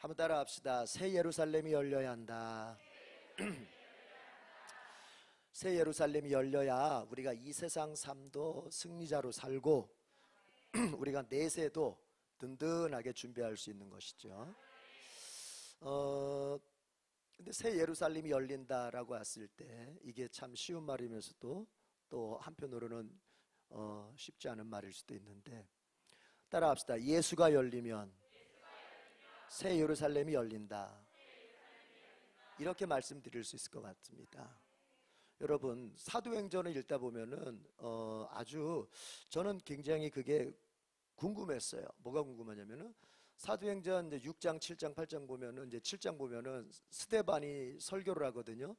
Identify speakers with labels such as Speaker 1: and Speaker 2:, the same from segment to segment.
Speaker 1: 한번 따라합시다. 새 예루살렘이 열려야 한다. 새 예루살렘이 열려야 우리가 이 세상 삶도 승리자로 살고 우리가 내세도 든든하게 준비할 수 있는 것이죠. 근데 새 예루살렘이 열린다라고 했을 때 이게 참 쉬운 말이면서도 또 한편으로는 쉽지 않은 말일 수도 있는데, 따라합시다. 예수가 열리면 새 예루살렘이 열린다. 이렇게 말씀드릴 수 있을 것 같습니다. 여러분, 사도행전을 읽다 보면은 아주 저는 굉장히 그게 궁금했어요. 뭐가 궁금하냐면은 사도행전 이제 6장, 7장, 8장 보면은 이제 7장 보면은 스데반이 설교를 하거든요.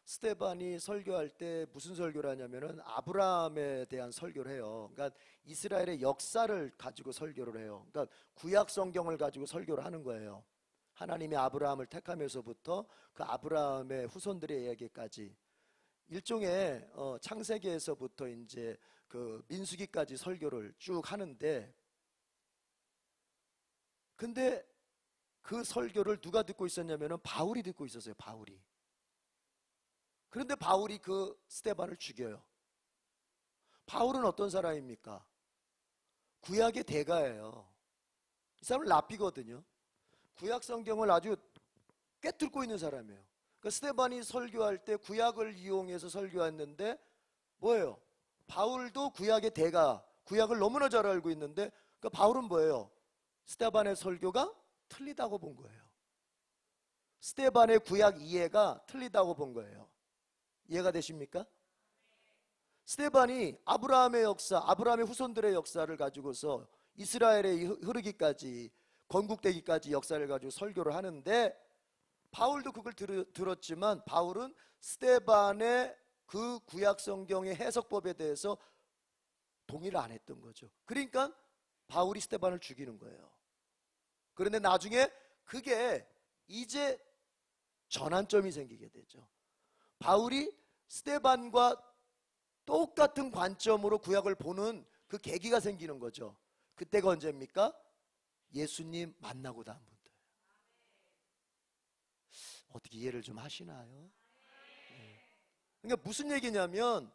Speaker 1: 스데반이 설교할 때 무슨 설교를 하냐면은 아브라함에 대한 설교를 해요. 그러니까 이스라엘의 역사를 가지고 설교를 해요. 그러니까 구약 성경을 가지고 설교를 하는 거예요. 하나님이 아브라함을 택하면서부터 그 아브라함의 후손들의 이야기까지 일종의 창세기에서부터 이제 그 민수기까지 설교를 쭉 하는데, 근데 그 설교를 누가 듣고 있었냐면은 바울이 듣고 있었어요. 바울이. 그런데 바울이 그 스데반을 죽여요. 바울은 어떤 사람입니까? 구약의 대가예요. 이 사람은 랍비거든요. 구약 성경을 아주 꿰뚫고 있는 사람이에요. 그 스데반이 설교할 때 구약을 이용해서 설교했는데 뭐예요? 바울도 구약의 대가, 구약을 너무나 잘 알고 있는데 그 바울은 뭐예요? 스데반의 설교가 틀리다고 본 거예요. 스데반의 구약 이해가 틀리다고 본 거예요. 이해가 되십니까? 스데반이 아브라함의 역사, 아브라함의 후손들의 역사를 가지고서 이스라엘에 흐르기까지, 건국되기까지 역사를 가지고 설교를 하는데, 바울도 그걸 들었지만 바울은 스데반의 그 구약 성경의 해석법에 대해서 동의를 안 했던 거죠. 그러니까 바울이 스데반을 죽이는 거예요. 그런데 나중에 그게 이제 전환점이 생기게 되죠. 바울이 스데반과 똑같은 관점으로 구약을 보는 그 계기가 생기는 거죠. 그때가 언제입니까? 예수님 만나고 다음부터예요. 어떻게 이해를 좀 하시나요? 그러니까 무슨 얘기냐면,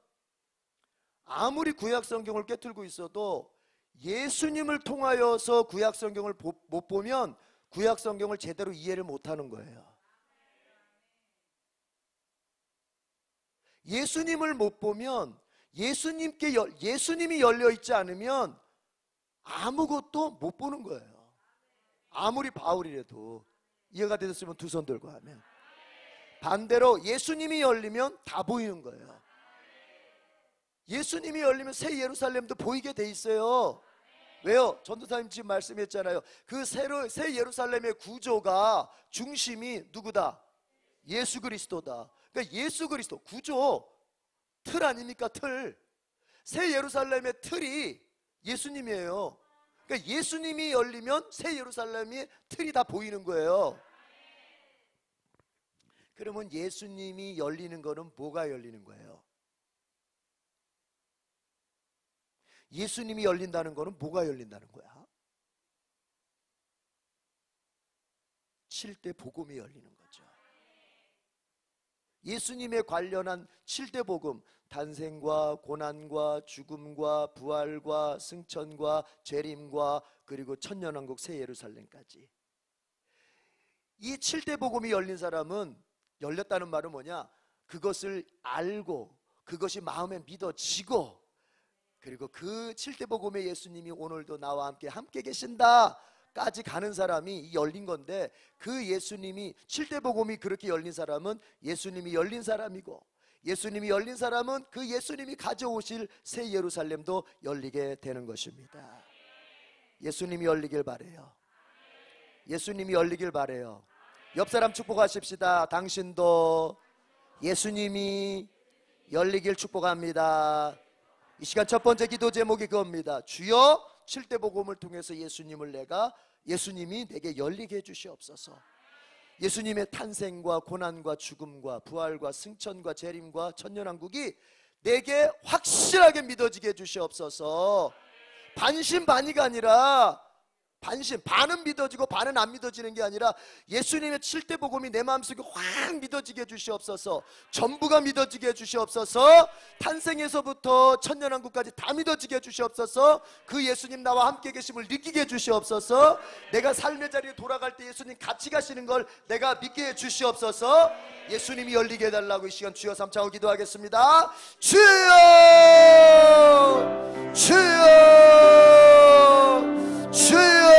Speaker 1: 아무리 구약 성경을 꿰뚫고 있어도 예수님을 통하여서 구약 성경을 못 보면 구약 성경을 제대로 이해를 못하는 거예요. 예수님을 못 보면, 예수님이 열려 있지 않으면 아무것도 못 보는 거예요. 아무리 바울이라도. 이해가 되셨으면 두 손 들고 하면. 반대로 예수님이 열리면 다 보이는 거예요. 예수님이 열리면 새 예루살렘도 보이게 돼 있어요. 왜요? 전도사님 지금 말씀했잖아요. 그 새 예루살렘의 구조가, 중심이 누구다? 예수 그리스도다. 그러니까 예수 그리스도 구조, 틀 아닙니까? 틀. 새 예루살렘의 틀이 예수님이에요. 그러니까 예수님이 열리면 새 예루살렘의 틀이 다 보이는 거예요. 그러면 예수님이 열리는 거는 뭐가 열리는 거예요? 예수님이 열린다는 거는 뭐가 열린다는 거야? 7대 복음이 열리는 거죠. 예수님에 관련한 7대 복음, 탄생과 고난과 죽음과 부활과 승천과 재림과 그리고 천년왕국 새 예루살렘까지, 이 7대 복음이 열린 사람은, 열렸다는 말은 뭐냐? 그것을 알고 그것이 마음에 믿어지고, 그리고 그 7대 복음의 예수님이 오늘도 나와 함께 계신다 까지 가는 사람이 열린 건데, 그 예수님이, 7대 복음이 그렇게 열린 사람은 예수님이 열린 사람이고, 예수님이 열린 사람은 그 예수님이 가져오실 새 예루살렘도 열리게 되는 것입니다. 예수님이 열리길 바래요. 예수님이 열리길 바래요. 옆 사람 축복하십시다. 당신도 예수님이 열리길 축복합니다. 이 시간 첫 번째 기도 제목이 그겁니다. 주여, 7대 복음을 통해서 예수님이 내게 열리게 해주시옵소서. 예수님의 탄생과 고난과 죽음과 부활과 승천과 재림과 천년왕국이 내게 확실하게 믿어지게 해주시옵소서. 반신반의가 아니라 반신, 반은 믿어지고 반은 안 믿어지는 게 아니라 예수님의 7대 복음이 내 마음속에 확 믿어지게 해주시옵소서. 전부가 믿어지게 해주시옵소서. 탄생에서부터 천년왕국까지 다 믿어지게 해주시옵소서. 그 예수님 나와 함께 계심을 느끼게 해주시옵소서. 내가 삶의 자리에 돌아갈 때 예수님 같이 가시는 걸 내가 믿게 해주시옵소서. 예수님이 열리게 해달라고 이 시간 주여 삼창하고 기도하겠습니다. 주여, 주여, 주여.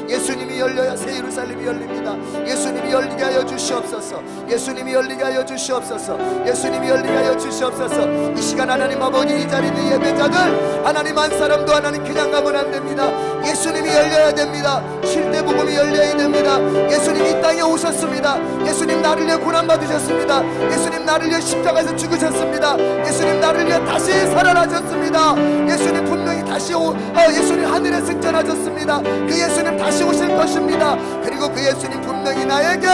Speaker 1: 예수님이 열려야 새 예루살렘이 열립니다. 예수님이 열리게 하여 주시옵소서. 예수님이 열리게 하여 주시옵소서. 예수님이 열리게 하여 주시옵소서. 이 시간 하나님 아버지, 이 자리에 있는 예배자들 하나님 한 사람도 하나님 그냥 가면 안 됩니다. 예수님이 열려야 됩니다. 7대 복음이 열려야 됩니다. 예수님 이 땅에 오셨습니다. 예수님 나를 위해 고난받으셨습니다. 예수님 나를 위해 십자가에서 죽으셨습니다. 예수님 나를 위해 다시 살아나셨습니다. 예수님 분명히 다시 예수님 하늘에 승천하셨습니다. 그 예수님 다시 오실 것입니다. 그리고 그 예수님 분명히 나에게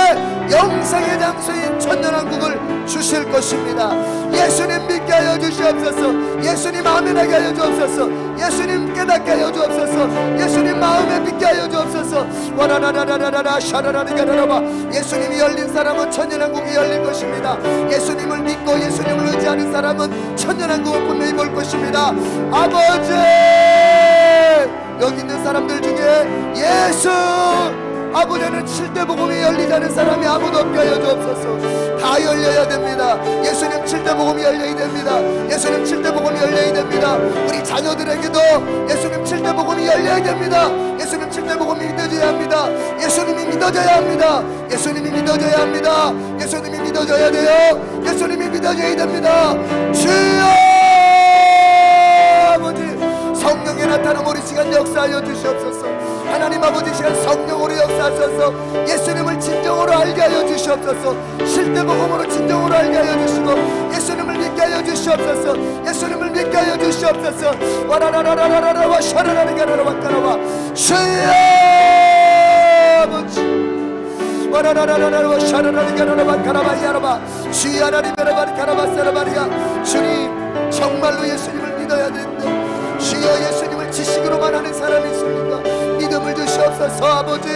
Speaker 1: 영생의 장소인 천년왕국을 주실 것입니다. 예수님 믿게 하여 주시옵소서. 예수님 아멘하게 하여 주옵소서. 예수님 깨닫게 하여 주옵소서. 예수님 마음에 믿게 하여 주옵소서. 와라라라라라라 샤라라리가라라바. 예수님이 열린 사람은 천년왕국이 열릴 것입니다. 예수님을 믿고 예수님을 의지하는 사람은 천년왕국을 분명히 볼 것입니다. 아버지, 여기 있는 사람들 중에 예수 아버지는 7대 복음이 열리지 않은 사람이 아무도 없게 하여 주옵소서. 다 열려야 됩니다. 예수님 7대 복음이 열려야 됩니다. 예수님 7대 복음이 열려야 됩니다. 우리 자녀들에게도 예수님 7대 복음이 열려야 됩니다. 예수님 7대 복음이 믿어져야 합니다. 예수님이 믿어져야 합니다. 예수님이 믿어져야 합니다. 예수님이 믿어져야 돼요. 예수님이 믿어져야 됩니다. 주여 아버지, 성령의 나타남 우리 시간 역사하여 주시옵소서. 하나님 아버지, 시간 성령으로 역사하셔서 예수님을 진정으로 알게 하여 주시옵소서. 7대 복음으로 진정으로 알게 하여 주시고 예수님을 믿게 하여 주시옵소서. 예수님을 믿게 하여 주시옵소서. 와라라라라라라와 샤라라리가라라와까라와 주여 아버지, 와라라라라라와 샤라라리가라라와까라바이야라바 주야라리베라바리가라바사라바리야. 주님, 정말로 예수님을 믿어야 된다. 주여, 예수님을 지식으로만 하는 사람이 있습니까? 믿음을 주시옵소서. 아버지,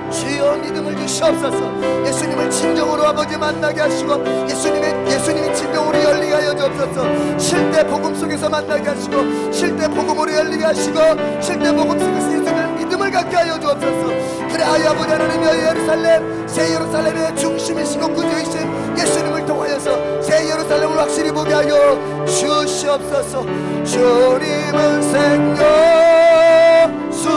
Speaker 1: 주여 믿음을 주시옵소서. 예수님을 진정으로 아버지 만나게 하시고 예수님이 진정으로 열리게 하여 주옵소서. 7대 복음 속에서 만나게 하시고 7대 복음으로 열리게 하시고 7대 복음 속에서 예수님을 믿음을 갖게 하여 주옵소서. 그래야 아버지 하나님의 예루살렘, 새 예루살렘의 중심이시고 구주이신 예수님을 통하여서 새 예루살렘을 확실히 보게 하여 주시옵소서. 주님은 생명수,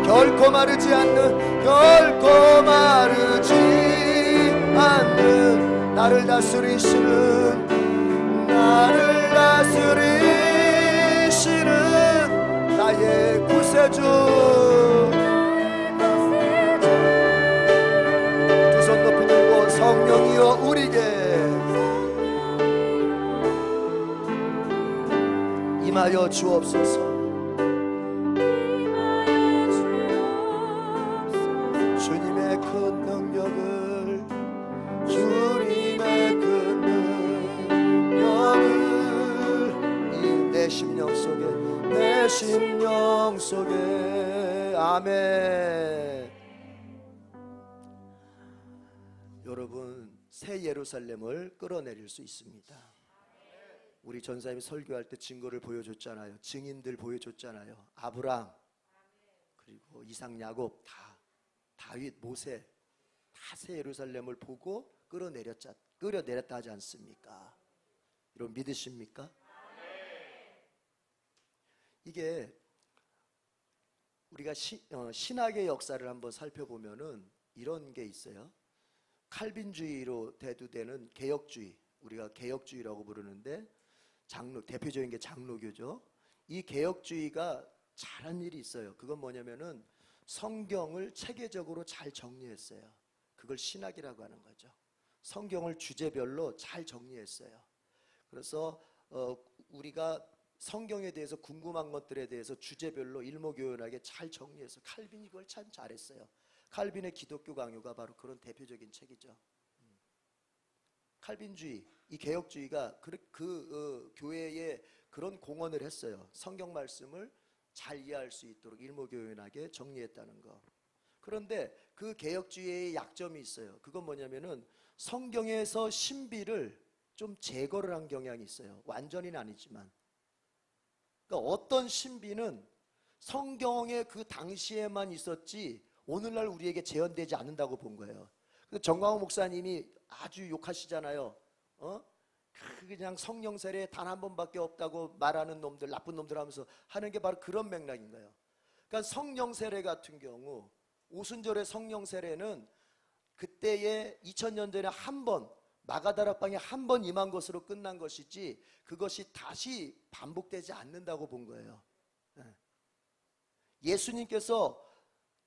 Speaker 1: 결코 마르지 않는, 결코 마르지 않는, 나를 다스리시는, 나를 다스리시는 나의 구세주. 두 손 높이 들고 성령이여 우리에게 임하여 주옵소서. 주님의 큰 능력을, 주님의 큰 능력을 이 내 심령 속에, 내 심령 속에. 아멘. 여러분, 새 예루살렘을 끌어내릴 수 있습니다. 우리 전사님이 설교할 때 증거를 보여줬잖아요. 증인들 보여줬잖아요. 아브람, 그리고 이삭, 야곱, 다윗, 모세 다 새 예루살렘을 보고 끌어내렸다 하지 않습니까? 여러분 믿으십니까? 이게 우리가 신학의 역사를 한번 살펴보면은 이런 게 있어요. 칼빈주의로 대두되는 개혁주의, 우리가 개혁주의라고 부르는데 대표적인 게 장로교죠. 이 개혁주의가 잘한 일이 있어요. 그건 뭐냐면은 성경을 체계적으로 잘 정리했어요. 그걸 신학이라고 하는 거죠. 성경을 주제별로 잘 정리했어요. 그래서 우리가 성경에 대해서 궁금한 것들에 대해서 주제별로 일목요연하게 잘 정리해서, 칼빈이 그걸 참 잘했어요. 칼빈의 기독교 강요가 바로 그런 대표적인 책이죠. 칼빈주의, 이 개혁주의가 교회에 그런 공헌을 했어요. 성경 말씀을 잘 이해할 수 있도록 일목요연하게 정리했다는 거. 그런데 그 개혁주의의 약점이 있어요. 그건 뭐냐면은 성경에서 신비를 좀 제거를 한 경향이 있어요. 완전히는 아니지만. 그러니까 어떤 신비는 성경의 그 당시에만 있었지 오늘날 우리에게 재현되지 않는다고 본 거예요. 정광훈 목사님이 아주 욕하시잖아요. 그냥 성령 세례 단 한 번밖에 없다고 말하는 놈들, 나쁜 놈들 하면서 하는 게 바로 그런 맥락인 거예요. 그러니까 성령 세례 같은 경우, 오순절의 성령 세례는 그때의 2000년 전에 한 번, 마가다락방에 한 번 임한 것으로 끝난 것이지 그것이 다시 반복되지 않는다고 본 거예요. 예수님께서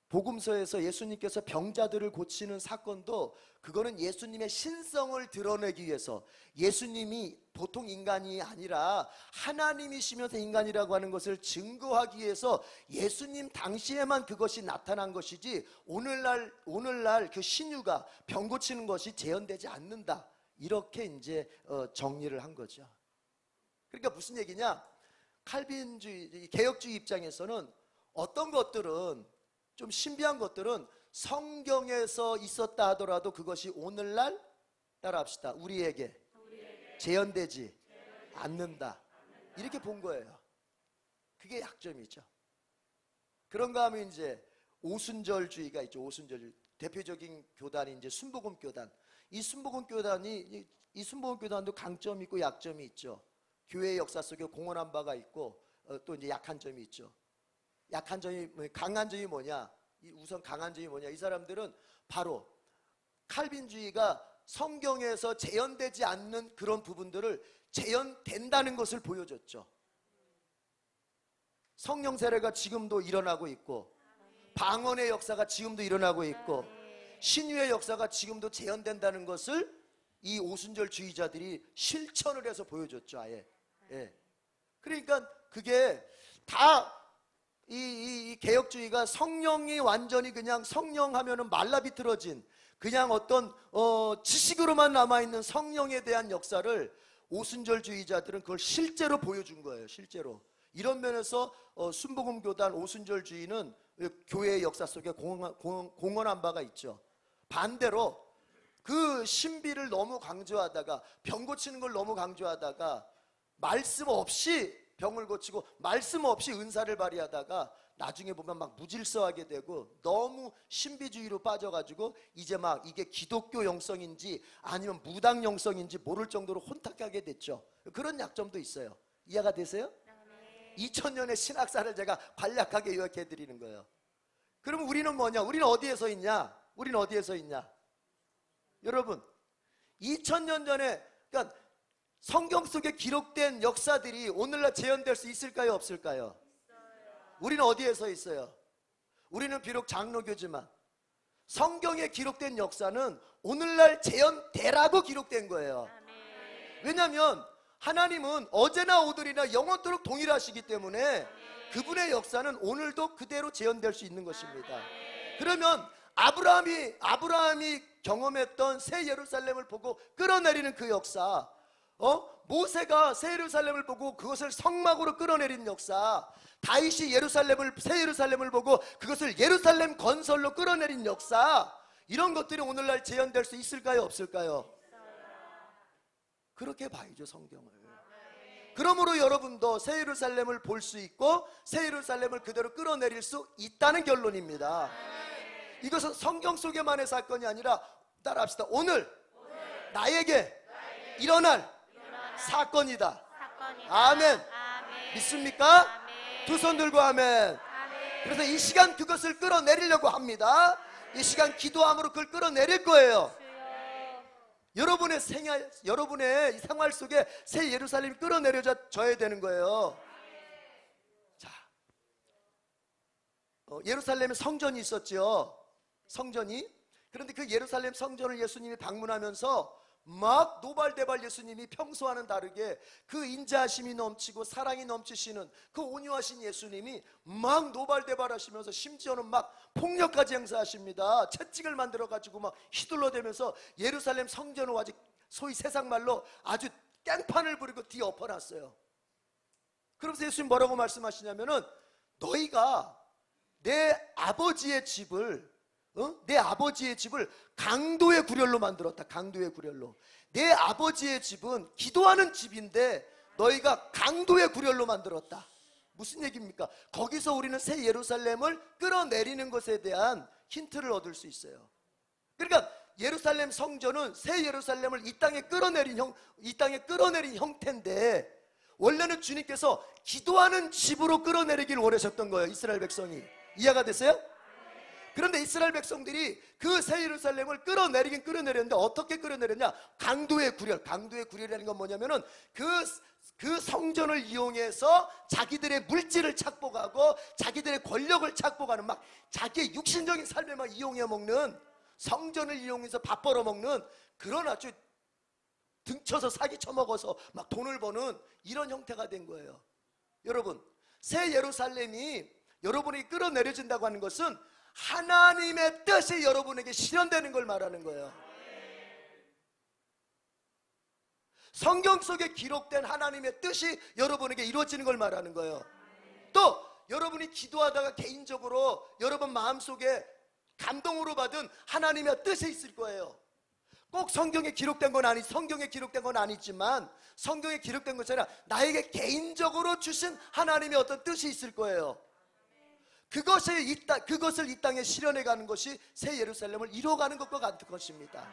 Speaker 1: 복음서에서 예수님께서 병자들을 고치는 사건도 그거는 예수님의 신성을 드러내기 위해서, 예수님이 보통 인간이 아니라 하나님이시면서 인간이라고 하는 것을 증거하기 위해서 예수님 당시에만 그것이 나타난 것이지 오늘날 그 신유가 병 고치는 것이 재현되지 않는다, 이렇게 이제 정리를 한 거죠. 그러니까 무슨 얘기냐, 칼빈주의 개혁주의 입장에서는 어떤 것들은 좀 신비한 것들은 성경에서 있었다 하더라도 그것이 오늘날, 따라합시다, 우리에게 재현되지 않는다, 이렇게 본 거예요. 그게 약점이죠. 그런가 하면 이제 오순절주의가 있죠. 오순절주의 대표적인 교단이 이제 순복음 교단. 이 순복음 교단도 강점이 있고 약점이 있죠. 교회의 역사 속에 공헌한 바가 있고 또 이제 약한 점이 있죠. 약한 점이, 강한 점이 뭐냐? 우선 강한 점이 뭐냐? 이 사람들은 바로 칼빈주의가 성경에서 재현되지 않는 그런 부분들을 재현된다는 것을 보여줬죠. 성령 세례가 지금도 일어나고 있고, 방언의 역사가 지금도 일어나고 있고, 신유의 역사가 지금도 재현된다는 것을 이 오순절주의자들이 실천을 해서 보여줬죠. 아예. 그러니까 그게 다 이 개혁주의가 성령이 완전히 그냥 성령 하면은 말라비틀어진 그냥 어떤 지식으로만 남아있는 성령에 대한 역사를 오순절주의자들은 그걸 실제로 보여준 거예요. 실제로. 이런 면에서 순복음교단 오순절주의는 교회의 역사 속에 공헌한 바가 있죠. 반대로 그 신비를 너무 강조하다가, 병 고치는 걸 너무 강조하다가 말씀 없이 병을 고치고 말씀 없이 은사를 발휘하다가 나중에 보면 막 무질서하게 되고 너무 신비주의로 빠져가지고 이제 막 이게 기독교 영성인지 아니면 무당 영성인지 모를 정도로 혼탁하게 됐죠. 그런 약점도 있어요. 이해가 되세요? 2000년의 신학사를 제가 간략하게 요약해 드리는 거예요. 그럼 우리는 뭐냐? 우리는 어디에 서 있냐? 우리는 어디에 서 있냐? 여러분, 2000년 전에, 그러니까 성경 속에 기록된 역사들이 오늘날 재현될 수 있을까요? 없을까요? 우리는 어디에 서 있어요? 우리는 비록 장로교지만 성경에 기록된 역사는 오늘날 재현되라고 기록된 거예요. 왜냐하면 하나님은 어제나 오늘이나 영원토록 동일하시기 때문에 그분의 역사는 오늘도 그대로 재현될 수 있는 것입니다. 그러면 아브라함이 경험했던 새 예루살렘을 보고 끌어내리는 그 역사, 모세가 새 예루살렘을 보고 그것을 성막으로 끌어내린 역사, 다윗이 새 예루살렘을 보고 그것을 예루살렘 건설로 끌어내린 역사, 이런 것들이 오늘날 재현될 수 있을까요? 없을까요? 그렇게 봐야죠, 성경을. 그러므로 여러분도 새 예루살렘을 볼 수 있고 새 예루살렘을 그대로 끌어내릴 수 있다는 결론입니다. 이것은 성경 속에만의 사건이 아니라, 따라합시다, 오늘 나에게 일어날 사건이다. 아멘. 믿습니까? 두 손 들고 아멘. 그래서 이 시간 그것을 끌어내리려고 합니다. 이 시간 기도함으로 그걸 끌어내릴 거예요. 여러분의 생활 속에 새 예루살렘이 끌어내려져야 되는 거예요. 자, 예루살렘에 성전이 있었죠. 성전이. 그런데 그 예루살렘 성전을 예수님이 방문하면서 막 노발대발 예수님이 평소와는 다르게 그 인자하심이 넘치고 사랑이 넘치시는 그 온유하신 예수님이 막 노발대발 하시면서 심지어는 막 폭력까지 행사하십니다. 채찍을 만들어 가지고 막 휘둘러대면서 예루살렘 성전을 아직 소위 세상 말로 아주 깽판을 부리고 뒤엎어놨어요. 그러면서 예수님 뭐라고 말씀하시냐면은 너희가 내 아버지의 집을 강도의 구렬로 만들었다. 강도의 구렬로. 내 아버지의 집은 기도하는 집인데 너희가 강도의 구렬로 만들었다. 무슨 얘기입니까? 거기서 우리는 새 예루살렘을 끌어내리는 것에 대한 힌트를 얻을 수 있어요. 그러니까 예루살렘 성전은 새 예루살렘을 이 땅에 끌어내린 형태인데, 원래는 주님께서 기도하는 집으로 끌어내리길 원하셨던 거예요. 이스라엘 백성이. 이해가 됐어요? 그런데 이스라엘 백성들이 그 새 예루살렘을 끌어내리긴 끌어내렸는데 어떻게 끌어내렸냐? 강도의 구렬. 강도의 구렬이라는 건 뭐냐면은 그 성전을 이용해서 자기들의 물질을 착복하고 자기들의 권력을 착복하는, 막 자기의 육신적인 삶에만 이용해 먹는, 성전을 이용해서 밥 벌어먹는 그런 아주 등쳐서 사기 쳐먹어서 막 돈을 버는 이런 형태가 된 거예요. 여러분, 새 예루살렘이 여러분에게 끌어내려진다고 하는 것은 하나님의 뜻이 여러분에게 실현되는 걸 말하는 거예요. 성경 속에 기록된 하나님의 뜻이 여러분에게 이루어지는 걸 말하는 거예요. 또 여러분이 기도하다가 개인적으로 여러분 마음속에 감동으로 받은 하나님의 뜻이 있을 거예요. 꼭 성경에 기록된 건 아니지만 성경에 기록된 것처럼 나에게 개인적으로 주신 하나님의 어떤 뜻이 있을 거예요. 그것을 이 땅에 실현해가는 것이 새 예루살렘을 이뤄가는 것과 같은 것입니다.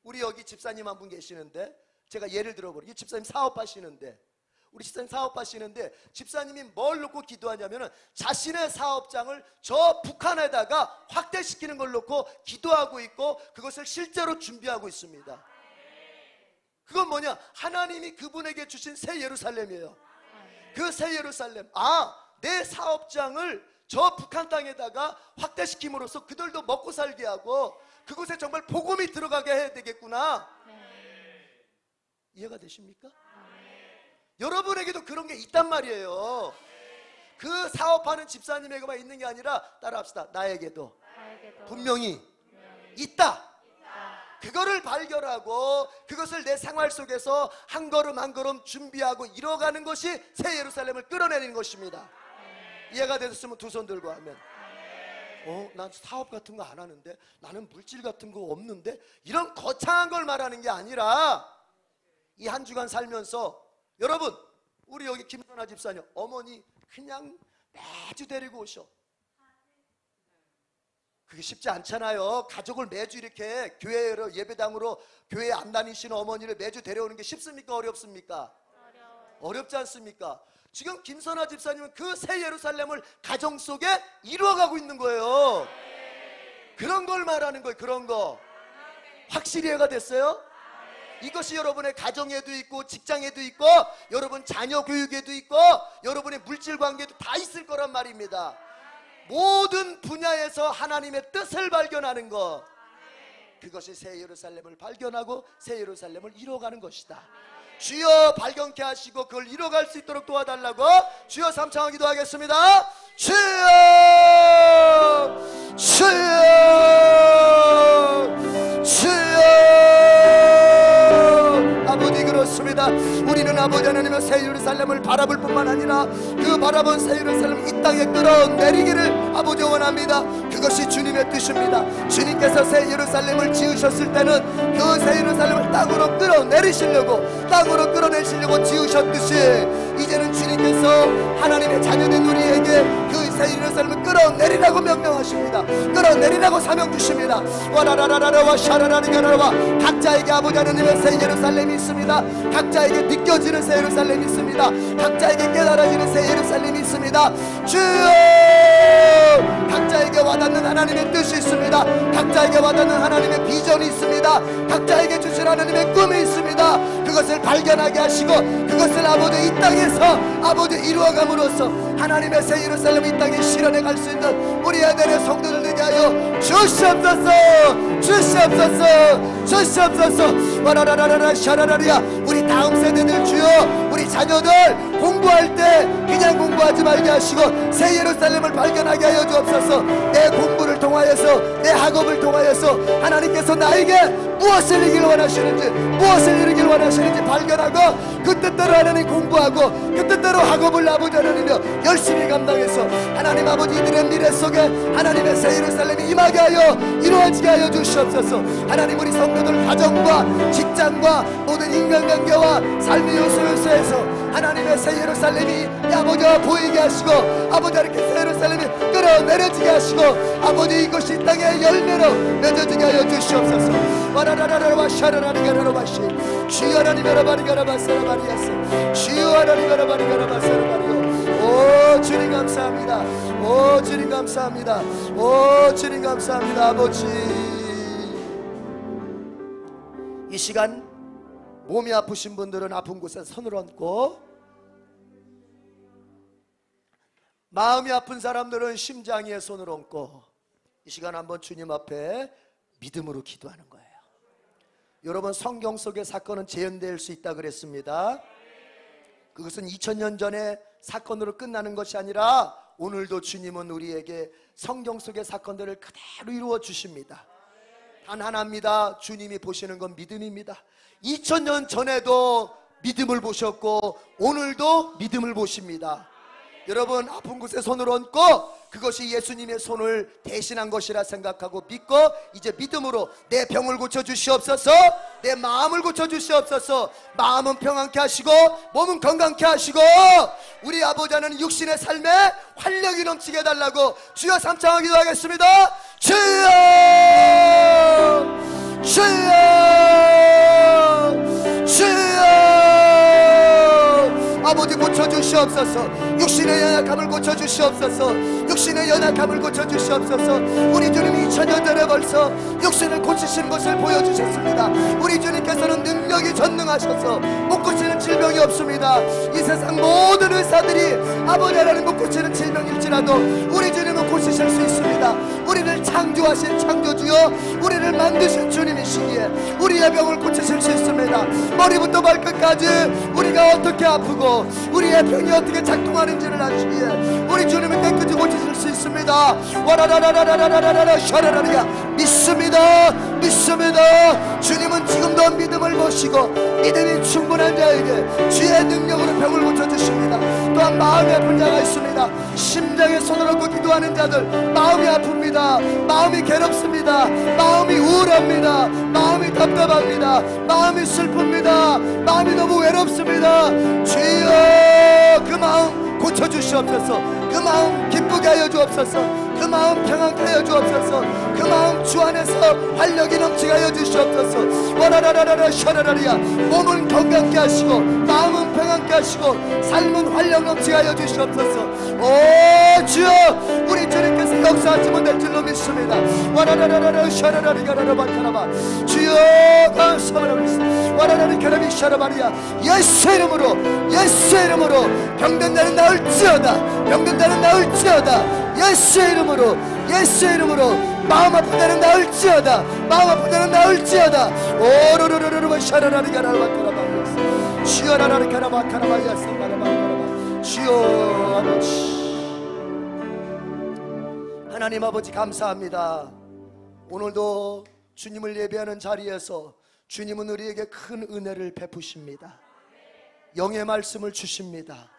Speaker 1: 우리 여기 집사님 한 분 계시는데, 제가 예를 들어보니 집사님 사업하시는데, 집사님이 뭘 놓고 기도하냐면은 자신의 사업장을 저 북한에다가 확대시키는 걸 놓고 기도하고 있고, 그것을 실제로 준비하고 있습니다. 그건 뭐냐? 하나님이 그분에게 주신 새 예루살렘이에요. 그 새 예루살렘, 내 사업장을 저 북한 땅에다가 확대시킴으로써 그들도 먹고 살게 하고 그곳에 정말 복음이 들어가게 해야 되겠구나. 이해가 되십니까? 여러분에게도 그런 게 있단 말이에요. 그 사업하는 집사님에게만 있는 게 아니라, 따라합시다, 나에게도 분명히 있다. 그거를 발견하고 그것을 내 생활 속에서 한 걸음 한 걸음 준비하고 이뤄가는 것이 새 예루살렘을 끌어내리는 것입니다. 이해가 되셨으면 두 손 들고 하면, 난 사업 같은 거 안 하는데, 나는 물질 같은 거 없는데, 이런 거창한 걸 말하는 게 아니라, 이 한 주간 살면서 여러분, 우리 여기 김선아 집사님 어머니 그냥 매주 데리고 오셔. 그게 쉽지 않잖아요. 가족을 매주 이렇게 교회로, 예배당으로 교회에 안 다니시는 어머니를 매주 데려오는 게 쉽습니까? 어렵습니까? 어렵지 않습니까? 지금 김선아 집사님은 그 새 예루살렘을 가정 속에 이루어가고 있는 거예요. 그런 걸 말하는 거예요. 그런 거 확실히 이해가 됐어요? 이것이 여러분의 가정에도 있고 직장에도 있고 여러분 자녀 교육에도 있고 여러분의 물질 관계도 다 있을 거란 말입니다. 모든 분야에서 하나님의 뜻을 발견하는 것, 그것이 새 예루살렘을 발견하고 새 예루살렘을 이뤄가는 것이다. 주여 발견케 하시고 그걸 이뤄갈 수 있도록 도와달라고 주여 삼창 기도하겠습니다. 주여, 주여, 주여. 아버지, 그렇습니다. 우리는 아버지 하나님의 새 예루살렘을 바라볼 뿐만 아니라 그 바라본 새 예루살렘을 이 땅에 끌어내리기를 아버지 원합니다. 그것이 주님의 뜻입니다. 주님께서 새 예루살렘을 지으셨을 때는 그 새 예루살렘을 땅으로 끌어내시려고 지으셨듯이 이제는 주님께서 하나님의 자녀된 우리에게 그 새 예루살렘을 끌어내리라고 명령하십니다. 끌어내리라고 사명 주십니다. 와라라라라와 샤라라리가라와 각자에게 아버지 하나님의 새 예루살렘이 있습니다. 각자에게 느껴지는 새 예루살렘이 있습니다. 각자에게 깨달아지는 새 예루살렘이 있습니다. 주여, 각자에게 와닿는 하나님의 뜻이 있습니다. 각자에게 와닿는 하나님의 비전이 있습니다. 각자에게 주신 하나님의 꿈이 있습니다. 그것을 발견하게 하시고 그것을 아버지 이 땅에서 아버지 이루어감으로써 하나님의 새 예루살렘 이 땅에 실현해 갈 수 있는 우리 아들의 성도들 되게 하여 주시옵소서. 주시옵소서. 주시옵소서. 와라라라라 샤라라리야. 우리 다음 세대들 주여, 우리 자녀들 공부할 때 그냥 공부하지 말게 하시고 새 예루살렘을 발견하게 하여 주옵소서. 내 공부를 통하여서, 내 학업을 통하여서 하나님께서 나에게 무엇을 이루길 원하시는지, 무엇을 이루길 원하시는지 발견하고 그 뜻대로 하나님 공부하고 그 뜻대로 학업을 아버지 하나님이여 열심히 감당해서 하나님 아버지 이들의 미래 속에 하나님의 새 예루살렘이 임하게 하여 이루어지게 하여 주시옵소서. 하나님 우리 성도들 가정과 직장과 모든 인간관계와 삶의 요소에서 하나님의 새 예루살렘이 아버지와 보이게 하시고 아버지 이렇게 새 예루살렘이 끌어내려지게 하시고 아버지 이것이 땅의 열매로 맺어지게 하여 주시옵소서. 와라라라라와 샤라라리가라바시 주여 하나님 여러바리가라바사라바리야스 주여 하나님 여러바리가라바사라바리요. 오 주님 감사합니다. 오 주님 감사합니다. 오 주님 감사합니다. 아버지 이 시간 몸이 아프신 분들은 아픈 곳에 손을 얹고, 마음이 아픈 사람들은 심장 위에 손을 얹고 이 시간 한번 주님 앞에 믿음으로 기도하는 거예요. 여러분 성경 속의 사건은 재현될 수 있다 그랬습니다. 그것은 2000년 전에 사건으로 끝나는 것이 아니라 오늘도 주님은 우리에게 성경 속의 사건들을 그대로 이루어 주십니다. 단 하나입니다. 주님이 보시는 건 믿음입니다. 2000년 전에도 믿음을 보셨고 오늘도 믿음을 보십니다. 여러분 아픈 곳에 손을 얹고 그것이 예수님의 손을 대신한 것이라 생각하고 믿고 이제 믿음으로 내 병을 고쳐주시옵소서, 내 마음을 고쳐주시옵소서. 마음은 평안케 하시고 몸은 건강케 하시고 우리 아버지 하나님 육신의 삶에 활력이 넘치게 해달라고 주여 삼창하 기도하겠습니다. 주여 주여 주여 아버지 고쳐주시옵소서. 육신의 연약함을 고쳐주시옵소서. 육신의 연약함을 고쳐주시옵소서. 우리 주님이 2000년 전에 벌써 육신을 고치시는 것을 보여주셨습니다. 우리 주님께서는 능력이 전능하셔서 못 고치는 질병이 없습니다. 이 세상 모든 의사들이 아버지 하나님 못 고치는 질병일지라도 우리 주님은 고치실 수 있습니다. 우리를 창조하신 창조주여, 우리를 만드신 주님이시기에 우리의 병을 고치실 수 있습니다. 머리부터 발끝까지 우리가 어떻게 아프고 우리의 병이 어떻게 작동하는지를 아시기에 우리 주님은 깨끗이 고치실 수 있습니다. 와라라라라라라라라 샤라라리야. 믿습니다. 믿습니다. 주님은 지금도 믿음을 보시고 믿음이 충분한 자에게 주의 능력으로 병을 고쳐주십니다. 또한 마음이 아픈 자가 있습니다. 심장에 손을 얹고 기도하는 자들 마음이 아픕니다. 마음이 괴롭습니다. 마음이 우울합니다. 마음이 답답합니다. 마음이 슬픕니다. 마음이 너무 외롭습니다. 주여 그 마음 고쳐주시옵소서. 그 마음 기쁘게 하여 주옵소서. 그 마음 평안케 하여 주옵소서. 그 마음 주 안에서 활력이 넘치게 하여 주시옵소서. 와라라라라 샤라라리야. 몸은 건강케 하시고 마음은 평안케 하시고 삶은 활력 넘치게 하여 주시옵소서. 오 주여 우리 주님께서 역사하지 못할 줄로 믿습니다. 와라라라라 샤라라리가라라 바카라바 주여 감사합니다. 와라라리 카라비 샤라바리야. 예수 이름으로 예수 이름으로 병든 자는 나을지어다. 병든 자는 나을지어다. 예수 이름으로 예수 이름으로 마음 아픈 자는 나을지어다. 마음 아픈 자는 나을지어다. 오로로로로로 샤라라리가라바카라바 주여라라리가라바카라바야스 바라바카라바 주여 아버지 하나님 아버지 감사합니다. 오늘도 주님을 예배하는 자리에서 주님은 우리에게 큰 은혜를 베푸십니다. 영의 말씀을 주십니다.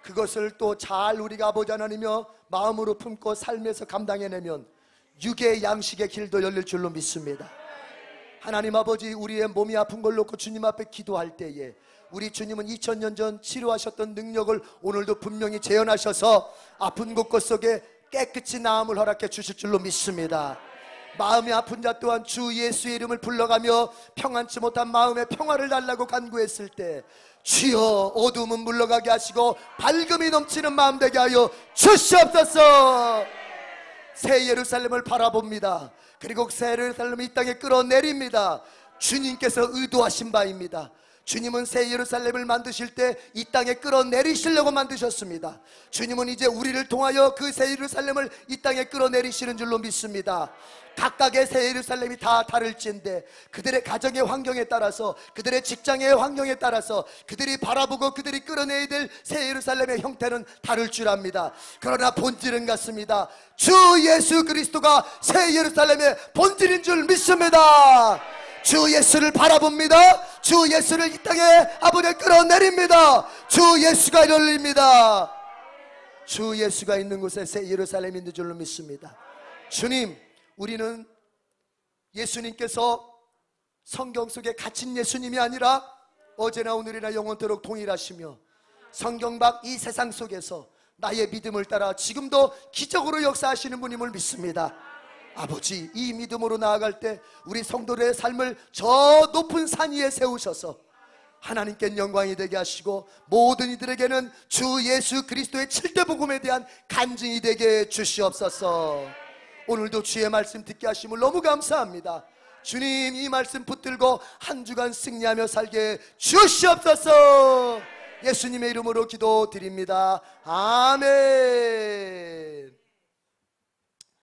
Speaker 1: 그것을 또 잘 우리가 아버지 하나님이여 마음으로 품고 삶에서 감당해내면 육의 양식의 길도 열릴 줄로 믿습니다. 하나님 아버지 우리의 몸이 아픈 걸 놓고 주님 앞에 기도할 때에 우리 주님은 2000년 전 치료하셨던 능력을 오늘도 분명히 재현하셔서 아픈 곳 속에 깨끗이 나음을 허락해 주실 줄로 믿습니다. 마음이 아픈 자 또한 주 예수의 이름을 불러가며 평안치 못한 마음의 평화를 달라고 간구했을 때 주여 어두움은 물러가게 하시고 밝음이 넘치는 마음 되게 하여 주시옵소서. 새 예루살렘을 바라봅니다. 그리고 새 예루살렘이 이 땅에 끌어내립니다. 주님께서 의도하신 바입니다. 주님은 새 예루살렘을 만드실 때 이 땅에 끌어내리시려고 만드셨습니다. 주님은 이제 우리를 통하여 그 새 예루살렘을 이 땅에 끌어내리시는 줄로 믿습니다. 각각의 새 예루살렘이 다 다를진데 그들의 가정의 환경에 따라서, 그들의 직장의 환경에 따라서 그들이 바라보고 그들이 끌어내야 될 새 예루살렘의 형태는 다를 줄 압니다. 그러나 본질은 같습니다. 주 예수 그리스도가 새 예루살렘의 본질인 줄 믿습니다. 주 예수를 바라봅니다. 주 예수를 이 땅에 아버지 끌어내립니다. 주 예수가 열립니다. 주 예수가 있는 곳에 새 예루살렘이 있는 줄로 믿습니다. 주님, 우리는 예수님께서 성경 속에 갇힌 예수님이 아니라 어제나 오늘이나 영원토록 동일하시며 성경 밖 이 세상 속에서 나의 믿음을 따라 지금도 기적으로 역사하시는 분임을 믿습니다. 아버지, 이 믿음으로 나아갈 때 우리 성도들의 삶을 저 높은 산 위에 세우셔서 하나님께 영광이 되게 하시고 모든 이들에게는 주 예수 그리스도의 7대 복음에 대한 간증이 되게 주시옵소서. 오늘도 주의 말씀 듣게 하심을 너무 감사합니다. 주님, 이 말씀 붙들고 한 주간 승리하며 살게 주시옵소서. 예수님의 이름으로 기도드립니다. 아멘.